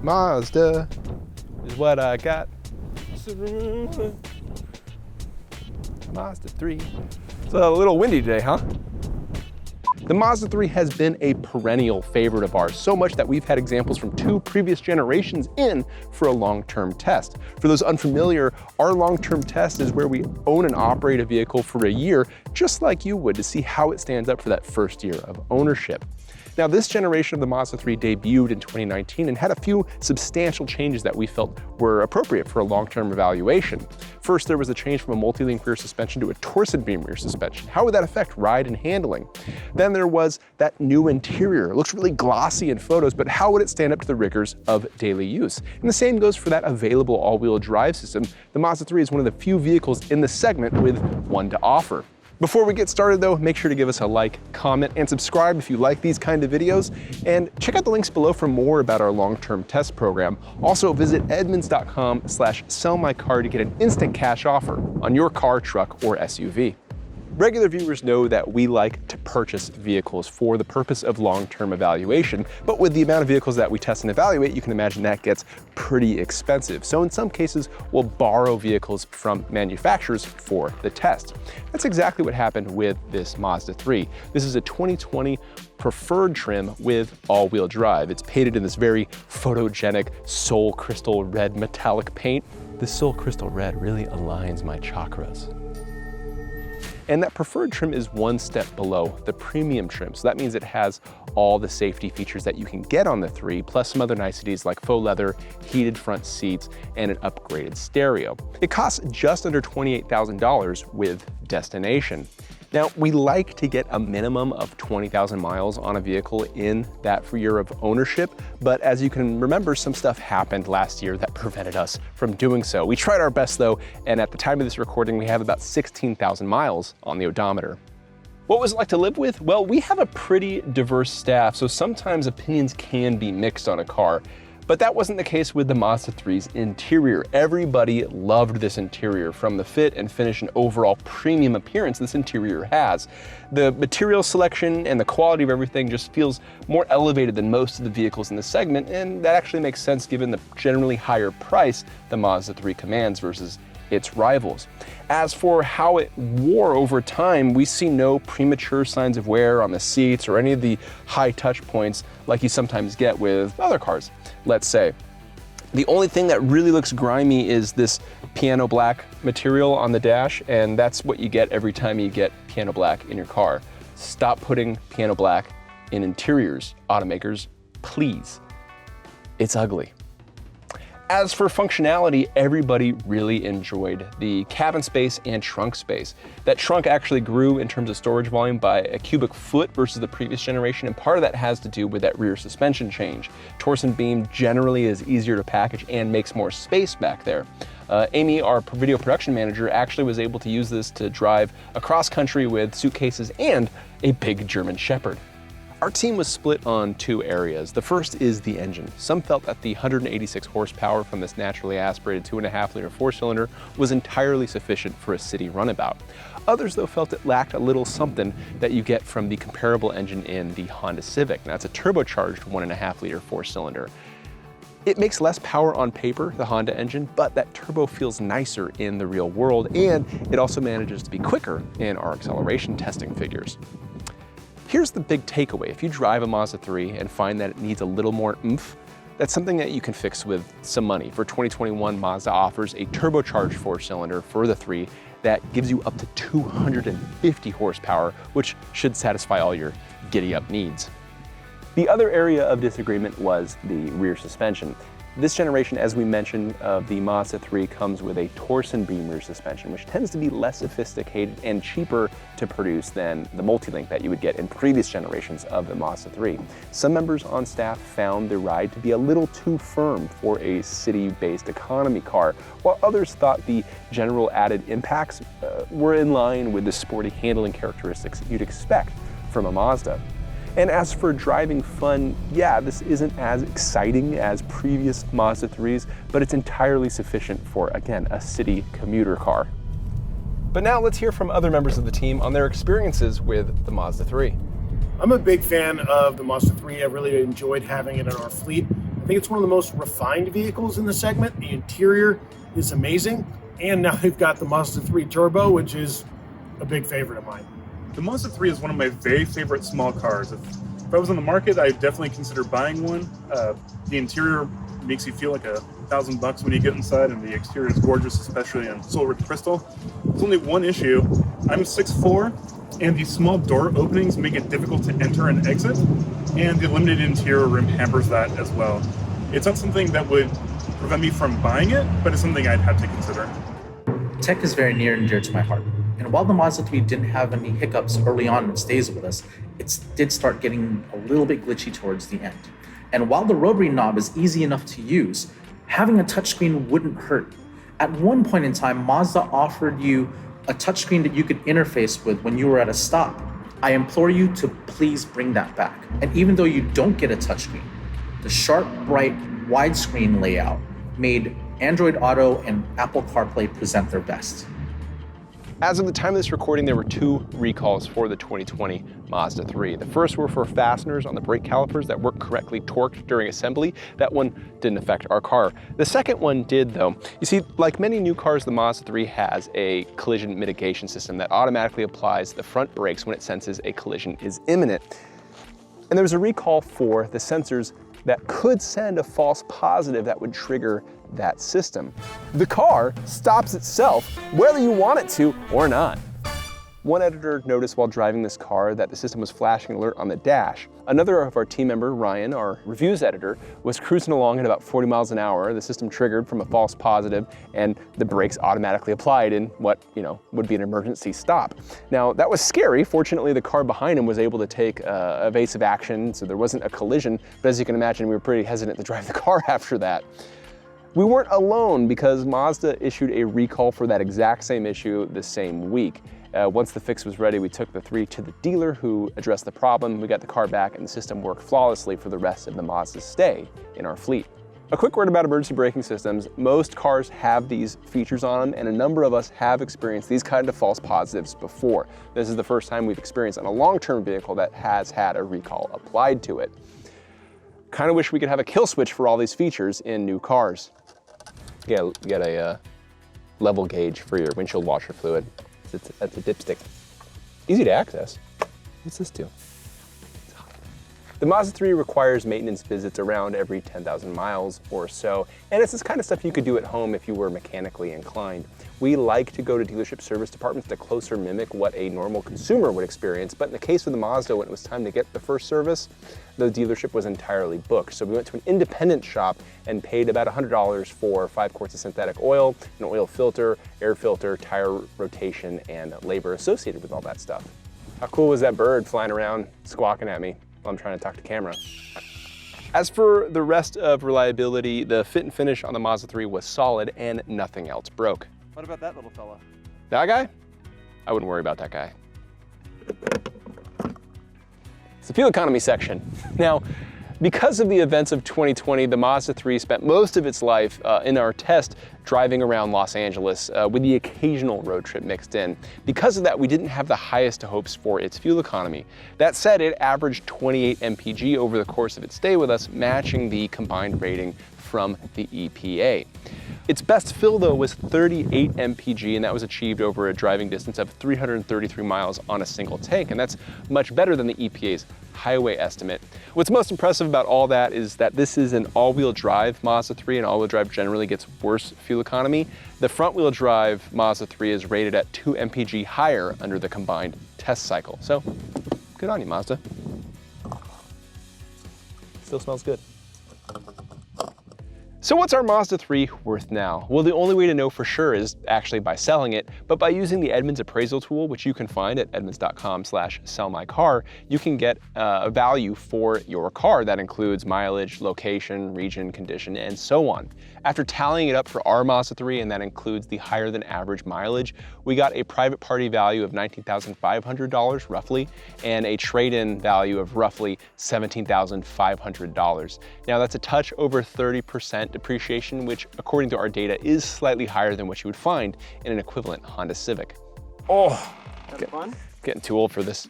Mazda is what I got. Mazda 3. It's a little windy today, huh? The Mazda 3 has been a perennial favorite of ours, so much that we've had examples from 2 previous generations in for a long-term test. For those unfamiliar, our long-term test is where we own and operate a vehicle for a year, just like you would, to see how it stands up for that first year of ownership. Now, this generation of the Mazda 3 debuted in 2019 and had a few substantial changes that we felt were appropriate for a long-term evaluation. First, there was a change from a multi-link rear suspension to a torsion beam rear suspension. How would that affect ride and handling? Then there was that new interior. It looks really glossy in photos, but how would it stand up to the rigors of daily use? And the same goes for that available all-wheel drive system. The Mazda 3 is one of the few vehicles in the segment with one to offer. Before we get started though, make sure to give us a like, comment, and subscribe if you like these kind of videos, and check out the links below for more about our long-term test program. Also visit edmunds.com/sellmycar to get an instant cash offer on your car, truck, or SUV. Regular viewers know that we like to purchase vehicles for the purpose of long-term evaluation, but with the amount of vehicles that we test and evaluate, you can imagine that gets pretty expensive. So in some cases, we'll borrow vehicles from manufacturers for the test. That's exactly what happened with this Mazda 3. This is a 2020 preferred trim with all-wheel drive. It's painted in this very photogenic Soul Crystal Red metallic paint. This Soul Crystal Red really aligns my chakras. And that preferred trim is one step below the premium trim. So that means it has all the safety features that you can get on the 3, plus some other niceties like faux leather, heated front seats, and an upgraded stereo. It costs just under $28,000 with destination. Now, we like to get a minimum of 20,000 miles on a vehicle in that year of ownership, but as you can remember, some stuff happened last year that prevented us from doing so. We tried our best though, and at the time of this recording, we have about 16,000 miles on the odometer. What was it like to live with? Well, we have a pretty diverse staff, so sometimes opinions can be mixed on a car. But that wasn't the case with the Mazda 3's interior. Everybody loved this interior, from the fit and finish and overall premium appearance this interior has. The material selection and the quality of everything just feels more elevated than most of the vehicles in the segment, and that actually makes sense given the generally higher price the Mazda 3 commands versus its rivals. As for how it wore over time, we see no premature signs of wear on the seats or any of the high touch points like you sometimes get with other cars, let's say. The only thing that really looks grimy is this piano black material on the dash, and that's what you get every time you get piano black in your car. Stop putting piano black in interiors, automakers, please. It's ugly. As for functionality, everybody really enjoyed the cabin space and trunk space. That trunk actually grew in terms of storage volume by a cubic foot versus the previous generation, and part of that has to do with that rear suspension change. Torsion beam generally is easier to package and makes more space back there. Amy, our video production manager, actually was able to use this to drive across country with suitcases and a big German Shepherd. Our team was split on 2 areas. The first is the engine. Some felt that the 186 horsepower from this naturally aspirated 2.5-liter 4-cylinder was entirely sufficient for a city runabout. Others, though, felt it lacked a little something that you get from the comparable engine in the Honda Civic. That's a turbocharged 1.5-liter 4-cylinder. It makes less power on paper, the Honda engine, but that turbo feels nicer in the real world, and it also manages to be quicker in our acceleration testing figures. Here's the big takeaway. If you drive a Mazda 3 and find that it needs a little more oomph, that's something that you can fix with some money. For 2021, Mazda offers a turbocharged 4-cylinder for the 3 that gives you up to 250 horsepower, which should satisfy all your giddy-up needs. The other area of disagreement was the rear suspension. This generation, as we mentioned, of the Mazda 3 comes with a torsion beam rear suspension, which tends to be less sophisticated and cheaper to produce than the multi-link that you would get in previous generations of the Mazda 3. Some members on staff found the ride to be a little too firm for a city-based economy car, while others thought the general added impacts were in line with the sporty handling characteristics you'd expect from a Mazda. And as for driving fun, yeah, this isn't as exciting as previous Mazda 3s, but it's entirely sufficient for, again, a city commuter car. But now let's hear from other members of the team on their experiences with the Mazda 3. I'm a big fan of the Mazda 3. I really enjoyed having it in our fleet. I think it's one of the most refined vehicles in the segment. The interior is amazing. And now they've got the Mazda 3 Turbo, which is a big favorite of mine. The Mazda 3 is one of my very favorite small cars. If I was on the market, I'd definitely consider buying one. The interior makes you feel like $1,000 when you get inside, and the exterior is gorgeous, especially in Soul-Rich Crystal. There's only one issue. I'm 6'4", and the small door openings make it difficult to enter and exit, and the limited interior room hampers that as well. It's not something that would prevent me from buying it, but it's something I'd have to consider. Tech is very near and dear to my heart. And while the Mazda 3 didn't have any hiccups early on in its days with us, it did start getting a little bit glitchy towards the end. And while the rotary knob is easy enough to use, having a touchscreen wouldn't hurt. At one point in time, Mazda offered you a touchscreen that you could interface with when you were at a stop. I implore you to please bring that back. And even though you don't get a touchscreen, the sharp, bright, widescreen layout made Android Auto and Apple CarPlay present their best. As of the time of this recording, there were 2 recalls for the 2020 Mazda 3. The first were for fasteners on the brake calipers that weren't correctly torqued during assembly. That one didn't affect our car. The second one did, though. You see, like many new cars, the Mazda 3 has a collision mitigation system that automatically applies the front brakes when it senses a collision is imminent. And there was a recall for the sensors that could send a false positive that would trigger that system. The car stops itself whether you want it to or not. One editor noticed while driving this car that the system was flashing alert on the dash. Another of our team member, Ryan, our reviews editor, was cruising along at about 40 miles an hour. The system triggered from a false positive and the brakes automatically applied in what, would be an emergency stop. Now, that was scary. Fortunately, the car behind him was able to take evasive action, so there wasn't a collision. But as you can imagine, we were pretty hesitant to drive the car after that. We weren't alone because Mazda issued a recall for that exact same issue the same week. Once the fix was ready, we took the 3 to the dealer who addressed the problem. We got the car back and the system worked flawlessly for the rest of the Mazda's stay in our fleet. A quick word about emergency braking systems. Most cars have these features on them, and a number of us have experienced these kind of false positives before. This is the first time we've experienced on a long-term vehicle that has had a recall applied to it. Kind of wish we could have a kill switch for all these features in new cars. You get a level gauge for your windshield washer fluid. That's a dipstick. Easy to access. What's this do? It's hot. The Mazda 3 requires maintenance visits around every 10,000 miles or so, and it's this kind of stuff you could do at home if you were mechanically inclined. We like to go to dealership service departments to closer mimic what a normal consumer would experience, but in the case of the Mazda, when it was time to get the first service, the dealership was entirely booked. So we went to an independent shop and paid about $100 for 5 quarts of synthetic oil, an oil filter, air filter, tire rotation, and labor associated with all that stuff. How cool was that bird flying around squawking at me while I'm trying to talk to camera? As for the rest of reliability, the fit and finish on the Mazda 3 was solid and nothing else broke. What about that little fella? That guy? I wouldn't worry about that guy. It's the fuel economy section. Now, because of the events of 2020, the Mazda 3 spent most of its life in our test driving around Los Angeles with the occasional road trip mixed in. Because of that, we didn't have the highest hopes for its fuel economy. That said, it averaged 28 mpg over the course of its stay with us, matching the combined rating from the EPA. Its best fill, though, was 38 mpg, and that was achieved over a driving distance of 333 miles on a single tank, and that's much better than the EPA's highway estimate. What's most impressive about all that is that this is an all-wheel drive Mazda 3, and all-wheel drive generally gets worse fuel economy. The front-wheel drive Mazda 3 is rated at 2 mpg higher under the combined test cycle. So, good on you, Mazda. Still smells good. So what's our Mazda 3 worth now? Well, the only way to know for sure is actually by selling it, but by using the Edmunds appraisal tool, which you can find at edmunds.com/sellmycar, you can get a value for your car that includes mileage, location, region, condition, and so on. After tallying it up for our Mazda 3, and that includes the higher than average mileage, we got a private party value of $19,500 roughly, and a trade-in value of roughly $17,500. Now that's a touch over 30% depreciation, which according to our data is slightly higher than what you would find in an equivalent Honda Civic. Oh, getting too old for this.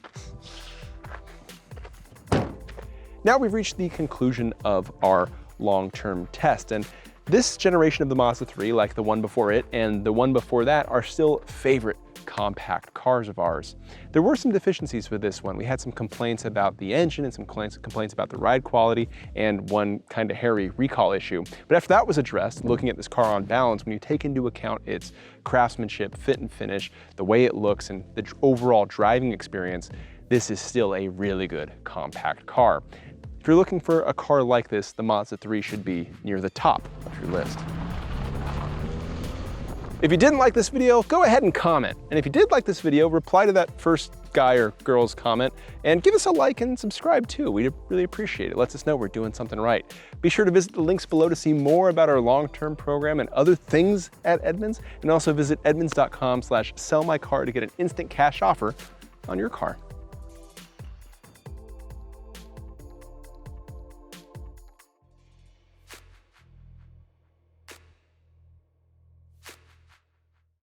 Now we've reached the conclusion of our long-term test. And this generation of the Mazda 3, like the one before it and the one before that, are still favorite compact cars of ours. There were some deficiencies with this one. We had some complaints about the engine and some complaints about the ride quality and one kind of hairy recall issue. But after that was addressed, looking at this car on balance, when you take into account its craftsmanship, fit and finish, the way it looks, and the overall driving experience, this is still a really good compact car. If you're looking for a car like this, the Mazda 3 should be near the top of your list. If you didn't like this video, go ahead and comment. And if you did like this video, reply to that first guy or girl's comment and give us a like and subscribe too. We'd really appreciate it. Lets us know we're doing something right. Be sure to visit the links below to see more about our long-term program and other things at Edmunds, and also visit edmunds.com/sellmycar to get an instant cash offer on your car.